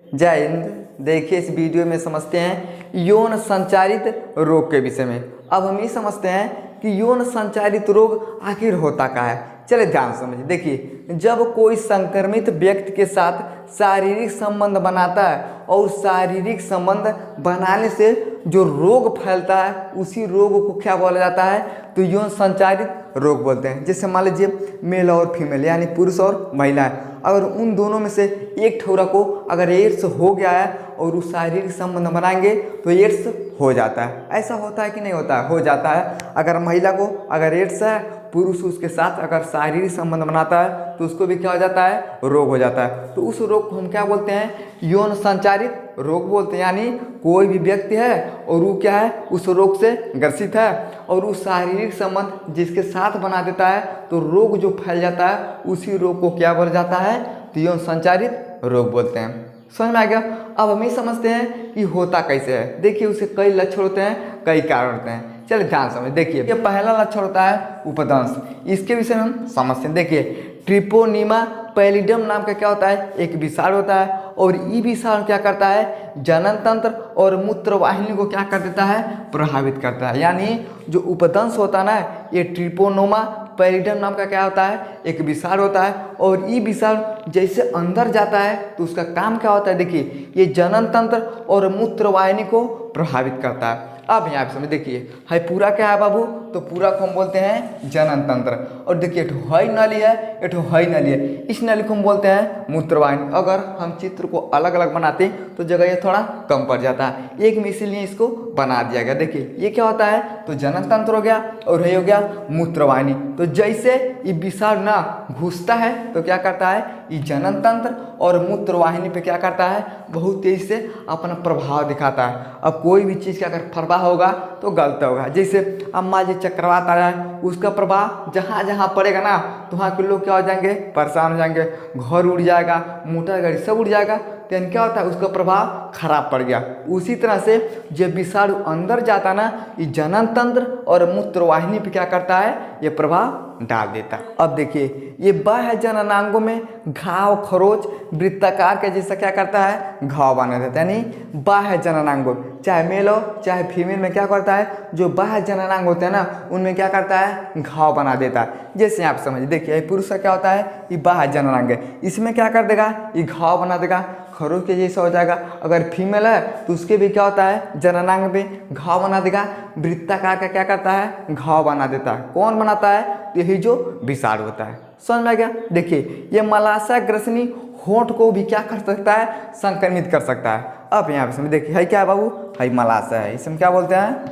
जय हिंद। देखिए इस वीडियो में समझते हैं यौन संचारित रोग के विषय में। अब हम ये समझते हैं कि यौन संचारित रोग आखिर होता क्या है। चलिए ध्यान से समझिए। देखिए, जब कोई संक्रमित व्यक्ति के साथ शारीरिक संबंध बनाता है और शारीरिक संबंध बनाने से जो रोग फैलता है उसी रोग को क्या बोला जाता है, तो यौन संचारित रोग बोलते हैं। जैसे मान लीजिए मेल और फीमेल यानी पुरुष और महिलाएं, अगर उन दोनों में से एक ठौरा को अगर एड्स हो गया है और वो शारीरिक संबंध बनाएंगे तो एड्स हो जाता है। ऐसा होता है कि नहीं होता है? हो जाता है। अगर महिला को अगर एड्स है, पुरुष उसके साथ अगर शारीरिक संबंध बनाता है तो उसको भी क्या हो जाता है, रोग हो जाता है। तो उस रोग को हम क्या बोलते हैं, यौन संचारित रोग बोलते हैं। यानी कोई भी व्यक्ति है और वो क्या है, उस रोग से ग्रसित है और वो शारीरिक संबंध जिसके साथ बना देता है तो रोग जो फैल जाता है उसी रोग को क्या बोला जाता है, तो यौन संचारित रोग बोलते हैं। समझ में आ गया? अब हम ये समझते हैं कि होता कैसे है। देखिए उसके कई लक्षण होते हैं, कई कारण होते हैं। चलिए ध्यान समझ। देखिए ये पहला लक्षण होता है उपदंश। इसके विषय में हम समझते हैं। देखिए ट्रिपोनीमा पैलिडम नाम का क्या होता है, एक विषाणु होता है और ये विषाणु क्या करता है, जनन तंत्र और मूत्र वाहिनी को क्या कर देता है, प्रभावित करता है। यानी जो उपदंश होता है ना, ये ट्रिपोनोमा पैलिडम नाम का क्या होता है, एक विषाणु होता है और ये विषाणु जैसे अंदर जाता है तो उसका काम क्या होता है, देखिए ये जनन तंत्र और मूत्र वाहिनी को प्रभावित करता है। अब यहाँ पे समझ। देखिए है पूरा क्या है बाबू, तो पूरा को हम बोलते हैं जनन तंत्र। और देखिए एक हई नली है, एक हई नली है, इस नली को हम बोलते हैं मूत्रवाहिनी। अगर हम चित्र को अलग अलग बनाते तो जगह ये थोड़ा कम पड़ जाता है, एक में इसीलिए इसको बना दिया गया। देखिए ये क्या होता है, तो जनन तंत्र हो गया और ये हो गया मूत्रवाहिनी। तो जैसे ये विषाणु ना घुसता है तो क्या करता है, ये जनन तंत्र और मूत्रवाहिनी पे क्या करता है, बहुत तेजी से अपना प्रभाव दिखाता है। अब कोई भी चीज़ का अगर प्रभाव होगा तो गलत होगा। जैसे अब मान लीजिए चक्रवात आ रहा है, उसका प्रभाव जहाँ जहाँ पड़ेगा ना तो वहाँ के लोग क्या हो जाएंगे, परेशान हो जाएंगे, घर उड़ जाएगा, मोटर गाड़ी सब उड़ जाएगा। तो क्या होता है, उसका प्रभाव खराब पड़ गया। उसी तरह से जब विषाणु अंदर जाता ना, ये जनन तंत्र और मूत्रवाहिनी पे क्या करता है, ये प्रभाव डाल देता है। अब देखिए ये बाह्य जननांगों में घाव, खरोच, वृत्ताकार के जैसा क्या करता है, घाव बना देता है। यानी बाह्य जननांगों चाहे मेल हो चाहे फीमेल में क्या करता है, जो बाह्य जननांग होते हैं ना उनमें क्या करता है, घाव बना देता है। जैसे आप समझिए। देखिए पुरुष का क्या होता है, ये बाह्य जननांग है, इसमें क्या कर देगा, ये घाव बना देगा, खरोच के जैसा हो जाएगा। अगर फीमेल है तो उसके भी क्या होता है, जननांग पे घाव बना देगा। वृत्ताकार का क्या करता है, घाव बना देता है। कौन बनाता है, तो यही जो विषाणु होता है। समझ में आ गया? देखिए ये मलाशय ग्रसनी होंठ को भी क्या कर सकता है, संक्रमित कर सकता है। अब यहाँ पे समझ। देखिए है क्या है बाबू, है मलाशय है, इसे हम क्या बोलते हैं,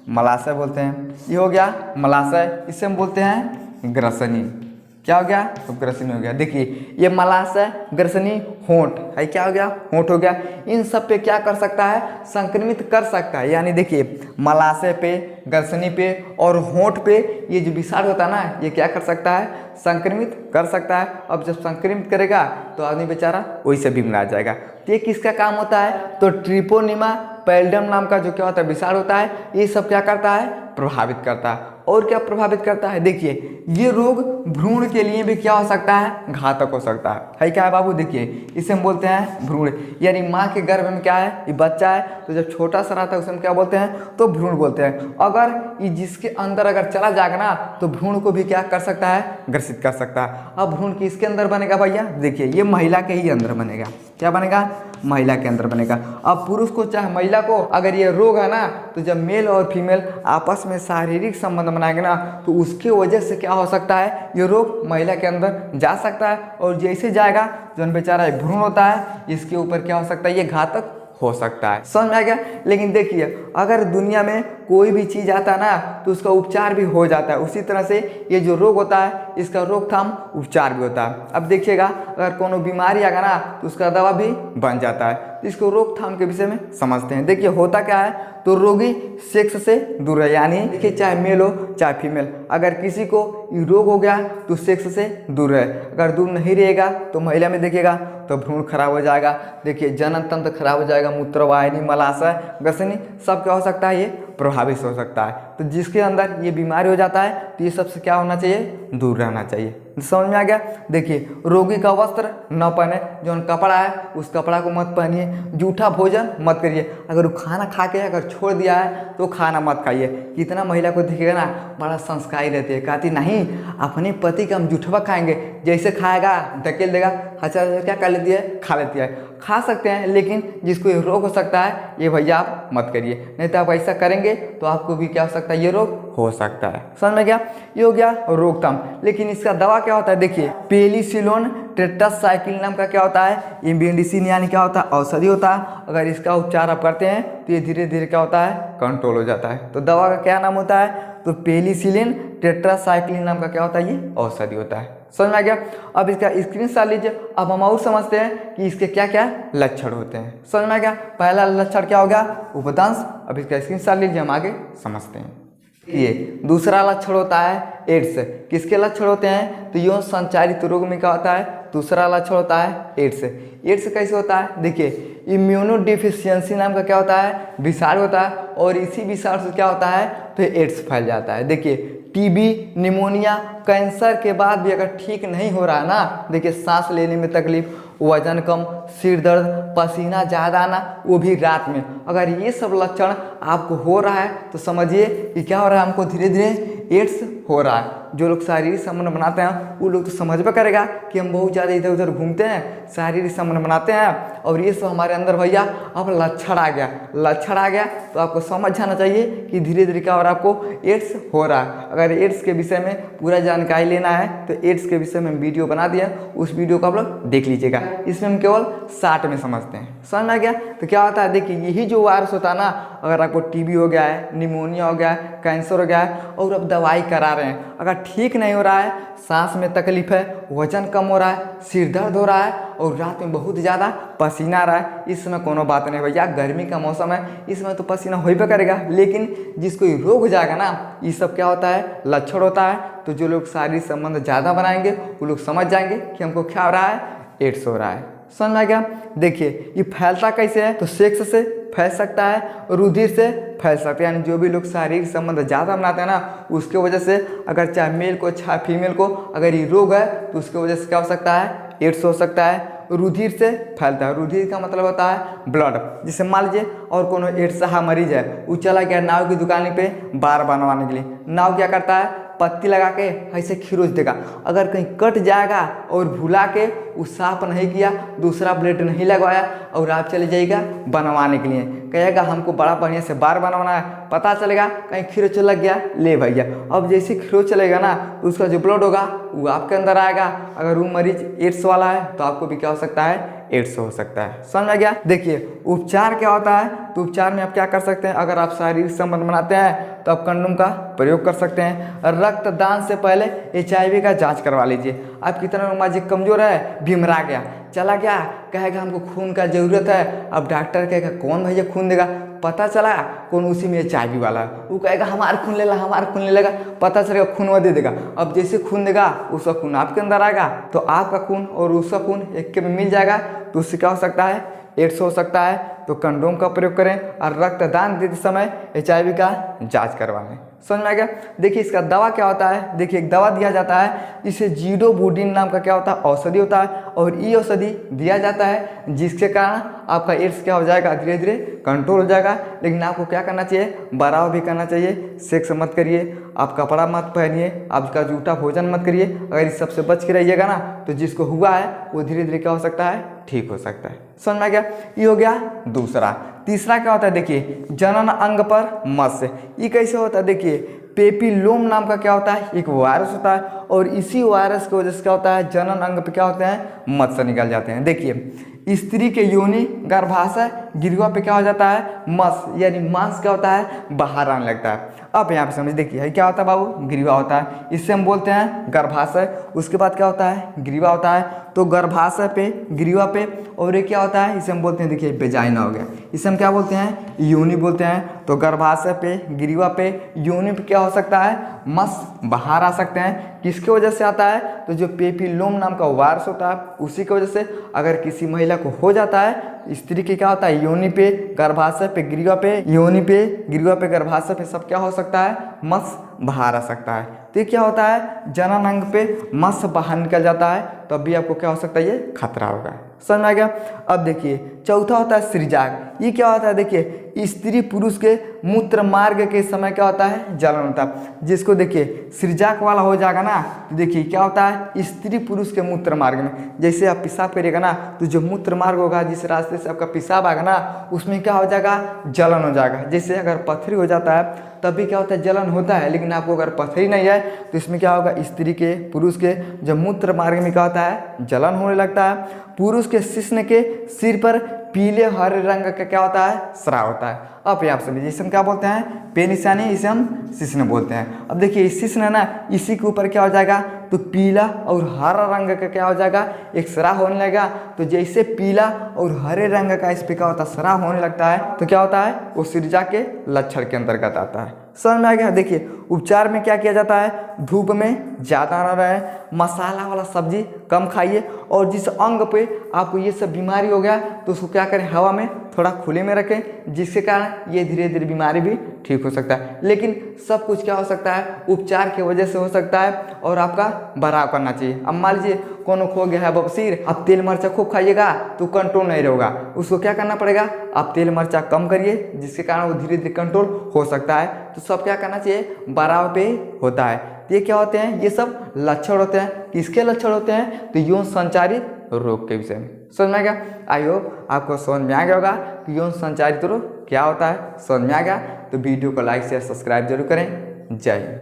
मलाशय बोलते हैं। ये हो गया मलाशय, इसे हम बोलते हैं ग्रसनी। क्या हो गया, तो ग्रसनी हो गया। देखिए ये मलाशय ग्रसनी होंठ है, क्या हो गया, होंठ हो गया। इन सब पे क्या कर सकता है, संक्रमित कर सकता है। यानी देखिए मलाशय पे, ग्रसनी पे और होंठ पे ये जो विषाणु होता है ना, ये क्या कर सकता है, संक्रमित कर सकता है। अब जब संक्रमित करेगा तो आदमी बेचारा वही से बीमार आ जाएगा। तो ये किसका काम होता है, तो ट्रिपोनीमा पैलिडम नाम का जो क्या होता है, विषाणु होता है, ये सब क्या करता है, प्रभावित करता है। और क्या प्रभावित करता है, देखिए ये रोग भ्रूण के लिए भी क्या हो सकता है, घातक हो सकता है क्या है बाबू। देखिए इसे हम बोलते हैं भ्रूण। यानी माँ के गर्भ में क्या है, ये बच्चा है, तो जब छोटा सा रहता है उसे हम क्या बोलते हैं, तो भ्रूण बोलते हैं। अगर ये जिसके अंदर अगर चला जाएगा ना तो भ्रूण को भी क्या कर सकता है, ग्रसित कर सकता है। अब भ्रूण किसके अंदर बनेगा भैया, देखिए ये महिला के ही अंदर बनेगा। क्या बनेगा, महिला के अंदर बनेगा। अब पुरुष को चाहे महिला को अगर ये रोग है ना, तो जब मेल और फीमेल आपस में शारीरिक संबंध बनाएंगे ना तो उसके वजह से क्या हो सकता है, ये रोग महिला के अंदर जा सकता है। और जैसे जाएगा जो बेचारा भ्रूण होता है, इसके ऊपर क्या हो सकता है, ये घातक हो सकता है। समझ में आ गया? लेकिन देखिए अगर दुनिया में कोई भी चीज़ आता है ना तो उसका उपचार भी हो जाता है। उसी तरह से ये जो रोग होता है इसका रोकथाम उपचार भी होता है। अब देखिएगा अगर कोनो बीमारी आएगा ना तो उसका दवा भी बन जाता है। इसको रोकथाम के विषय में समझते हैं। देखिए होता क्या है, तो रोगी सेक्स से दूर है। यानी देखिए चाहे मेल हो चाहे फीमेल, अगर किसी को ये रोग हो गया तो सेक्स से दूर है। अगर दूर नहीं रहेगा तो महिला में देखिएगा तो भ्रूण खराब हो जाएगा। देखिए जनन तंत्र खराब हो जाएगा, मूत्रवाहिनी, मलाशय, ग्रसनी सब क्या हो सकता है, ये प्रभावित हो सकता है। तो जिसके अंदर ये बीमारी हो जाता है तो ये सबसे क्या होना चाहिए, दूर रहना चाहिए। समझ में आ गया। देखिए, रोगी का वस्त्र न पहने, जो कपड़ा है उस कपड़ा को मत पहनिए। जूठा भोजन मत करिए, अगर वो खाना खा के अगर छोड़ दिया है तो खाना मत खाइए। कितना महिला को दिखेगा ना, बड़ा संस्कारी रहती है, कहती नहीं अपने पति का हम जूठवा खाएंगे, जैसे खाएगा धकेल देगा, अच्छा क्या कर लेती है, खा लेती है। खा सकते हैं, लेकिन जिसको ये रोग हो सकता है ये भैया आप मत करिए, नहीं तो आप ऐसा करेंगे तो आपको भी क्या हो सकता है, ये रोग हो सकता है। समझ में गया, ये हो गया रोकथाम। लेकिन इसका दवा क्या होता है, देखिए पेनिसिलिन टेट्रासाइक्लिन नाम का क्या होता है, ये मेडिसिन यानी क्या होता है, औषधि होता है। अगर इसका उपचार आप करते हैं तो ये धीरे धीरे क्या होता है, कंट्रोल हो जाता है। तो दवा का क्या नाम होता है, तो पेनिसिलिन टेट्रासाइक्लिन नाम का क्या होता है, ये औषधि होता है। समझ में आ गया। अब इसका स्क्रीनशॉट लीजिए। अब हम और समझते हैं कि इसके क्या क्या लक्षण होते हैं। समझ में आ गया। पहला लक्षण क्या हो गया, उपदंश। अब इसका स्क्रीनशॉट लीजिए, हम आगे समझते हैं। ये दूसरा लक्षण होता है एड्स। किसके लक्षण होते हैं, तो यौन संचारित रोग में क्या होता है, दूसरा लक्षण होता है एड्स। एड्स कैसे होता है, देखिए इम्यूनोडिफिशियंसी नाम का क्या होता है, विषाणु होता है, और इसी विषाणु से क्या होता है, तो एड्स फैल जाता है। देखिए टीबी, निमोनिया, कैंसर के बाद भी अगर ठीक नहीं हो रहा है ना, देखिए सांस लेने में तकलीफ, वजन कम, सिर दर्द, पसीना ज़्यादा आना, वो भी रात में, अगर ये सब लक्षण आपको हो रहा है तो समझिए कि क्या हो रहा है, हमको धीरे धीरे एड्स हो रहा है। जो लोग शारीरिक संबंध बनाते हैं वो लोग तो समझ में करेगा कि हम बहुत ज़्यादा इधर उधर घूमते हैं, शारीरिक संबंध बनाते हैं, और ये सब हमारे अंदर भैया अब लक्षण आ गया, लक्षण आ गया तो आपको समझ जाना चाहिए कि धीरे धीरे क्या हो रहा है, आपको एड्स हो रहा है। अगर एड्स के विषय में पूरा जानकारी लेना है तो एड्स के विषय में वीडियो बना दिया, उस वीडियो को आप लोग देख लीजिएगा। इसमें हम केवल 60 में समझते हैं। समझ में आ गया। तो क्या होता है, देखिए यही जो वायरस होता है ना, अगर आपको टीबी हो गया है, निमोनिया हो गया है, कैंसर हो गया है, और अब दवाई करा रहे हैं, अगर ठीक नहीं हो रहा है, सांस में तकलीफ है, वजन कम हो रहा है, सिर दर्द हो रहा है, और रात में बहुत ज़्यादा पसीना आ रहा है, इस समय कोनो बात नहीं भैया, गर्मी का मौसम है, इस समय तो पसीना हो ही करेगा। लेकिन जिसको ये रोग हो जाएगा ना, ये सब क्या होता है, लक्षण होता है। तो जो लोग शारीरिक संबंध ज़्यादा बनाएंगे वो लोग समझ जाएंगे कि हमको क्या हो रहा है, एड्स हो रहा है। समझ में आ गया। देखिए ये फैलता कैसे है, तो सेक्स से फैल सकता है, रुधिर से फैल सकता है, यानी जो भी लोग शारीरिक संबंध ज़्यादा बनाते हैं ना, उसके वजह से, अगर चाहे मेल को चाहे फीमेल को अगर ये रोग है तो उसकी वजह से क्या हो सकता है, एड्स हो सकता है। रुधिर से फैलता है, रुधिर का मतलब होता है ब्लड। जिसे मान लीजिए और कोनो एड्स सहा मरीज है, वो चला गया नाव की दुकान पे बार बनवाने के लिए, नाव क्या करता है, पत्ती लगा के ऐसे खिरोच देगा, अगर कहीं कट जाएगा और भुला के वो साफ नहीं किया, दूसरा ब्लेड नहीं लगवाया, और आप चले जाइएगा बनवाने के लिए, कहेगा हमको बड़ा बढ़िया से बार बनवाना है, पता चलेगा कहीं खिरोच लग गया, ले भैया, अब जैसे खिरोच चलेगा ना तो उसका जो ब्लड होगा वो आपके अंदर आएगा। अगर वो मरीज एड्स वाला है तो आपको भी क्या हो सकता है, एड्स हो सकता है। समझ में गया। देखिए उपचार क्या होता है, तो उपचार में आप क्या कर सकते हैं, अगर आप शारीरिक संबंध बनाते हैं तो आप कंडोम का प्रयोग कर सकते हैं। रक्तदान से पहले HIV का जांच करवा लीजिए। आप कितना माजी कमजोर है, भीमरा गया, चला गया, कहेगा हमको खून का ज़रूरत है, अब डॉक्टर कहेगा कौन भैया खून देगा, पता चला कौन उसी में HIV वाला है, वो कहेगा हमारा खून ले ला, हमारा खून ले लेगा, पता चलेगा खून वो दे देगा। अब जैसे खून देगा उसका खून आपके अंदर आएगा, तो आपका खून और उसका खून एक के में मिल जाएगा, तो उससे क्या हो सकता है, एड्स हो सकता है। तो कंडोम का प्रयोग करें और रक्तदान देते समय HIV का जांच करवा लें। समझ में आ गया। देखिए इसका दवा क्या होता है, देखिए एक दवा दिया जाता है जिसे जीडोबुडिन नाम का क्या होता है, औषधि होता है, और ये औषधि दिया जाता है जिसके कारण आपका एड्स क्या हो जाएगा, धीरे धीरे कंट्रोल हो जाएगा। लेकिन आपको क्या करना चाहिए, बराव भी करना चाहिए, सेक्स मत करिए, आप कपड़ा मत पहनिए, आपका जूठा भोजन मत करिए। अगर इस सबसे बच के रहिएगा ना तो जिसको हुआ है वो धीरे धीरे क्या हो सकता है, ठीक हो सकता है। समझ में आ गया। ये हो गया दूसरा। तीसरा क्या होता है, देखिए जनन अंग पर मत्स्य। ये कैसे होता है, देखिए पेपिलोम नाम का क्या होता है, एक वायरस होता है, और इसी वायरस की वजह से क्या होता है, जनन अंग पे क्या होते हैं, मत्स्य निकल जाते हैं। देखिए स्त्री के योनि गर्भाशय गिरवा पे क्या हो जाता है, मत्स्य यानी मांस क्या होता है, बाहर आने लगता है। अब यहाँ पे समझ, देखिए क्या होता है बाबू, ग्रीवा होता है, इससे हम बोलते हैं गर्भाशय। उसके बाद क्या होता है, ग्रीवा होता है, तो गर्भाशय पे, ग्रीवा पे, और ये क्या होता है, इसे हम बोलते हैं, देखिए वेजाइना हो गया, इसे हम क्या बोलते हैं, योनि बोलते हैं। तो गर्भाशय पे, ग्रीवा पे, योनि पे क्या हो सकता है, मत्स्य बाहर आ सकते हैं। किसके वजह से आता है, तो जो पेपिलोम नाम का वायरस होता है उसी की वजह से। अगर किसी महिला को हो जाता है, स्त्री की क्या होता है, योनि पे, गर्भाशय पे, ग्रीवा पे, योनि पे, ग्रीवा पे, गर्भाशय पे सब क्या हो सकता है, मस बाहर आ सकता है। तो ये क्या होता है, जनन अंग पे मस बाहर निकल जाता है, तब भी आपको क्या हो सकता है, ये खतरा होगा। समझ में आ गया। अब देखिए चौथा होता है सृजाक। ये क्या होता है, देखिए स्त्री पुरुष के मूत्र मार्ग के समय क्या होता है, जलन होता है। जिसको देखिए सृजाक वाला हो जाएगा ना, तो देखिए क्या होता है, स्त्री पुरुष के मूत्र मार्ग में, जैसे आप पेशाब करिएगा ना, तो जो मूत्र मार्ग होगा, जिस रास्ते से आपका पेशाब आएगा ना, उसमें क्या हो जाएगा, जलन हो जाएगा। जैसे अगर पथरी हो जाता है तब भी क्या होता है, जलन होता है। लेकिन आपको अगर पथरी नहीं है तो इसमें क्या होगा, स्त्री के पुरुष के जो मूत्र मार्ग में क्या होता है, जलन होने लगता है। पुरुष के शिश्न के सिर पर पीले हरे रंग का क्या होता है, स्राव होता है। अब ये आप समझिए, इसे हम क्या बोलते हैं, पेनिशानी, इसे हम शिश्न बोलते हैं। अब देखिए शिश्न है ना, इसी के ऊपर क्या हो जाएगा, तो पीला और हरा रंग का क्या हो जाएगा, एक स्राव होने लगेगा। तो जैसे पीला और हरे रंग का इस पे क्या होता है, स्राव होने लगता है, तो क्या होता है, वो सृजा के लक्षण के अंतर्गत आता है। समझ में आ गया। देखिए उपचार में क्या किया जाता है, धूप में ज़्यादा न रहे, मसाला वाला सब्जी कम खाइए, और जिस अंग पे आपको ये सब बीमारी हो गया तो उसको क्या करें, हवा में थोड़ा खुले में रखें, जिसके कारण ये धीरे धीरे बीमारी भी ठीक हो सकता है। लेकिन सब कुछ क्या हो सकता है, उपचार की वजह से हो सकता है, और आपका बराव करना चाहिए। अब मान लीजिए कोनो खो गया है बबसीर, अब तेल मर्चा खूब खाइएगा तो कंट्रोल नहीं रहेगा, उसको क्या करना पड़ेगा, आप तेल मर्चा कम करिए, जिसके कारण वो धीरे धीरे कंट्रोल हो सकता है। तो सब क्या करना चाहिए, बराव पे होता है। ये क्या होते हैं, ये सब लक्षण होते हैं। किसके लक्षण होते हैं, तो यौन संचारित रोग के विषय में। समझ में आ गया। आई होप आपको समझ में आ गया होगा कि यौन संचारित रोग क्या होता है। समझ में आ गया तो वीडियो को लाइक शेयर सब्सक्राइब जरूर करें। जय हिंद।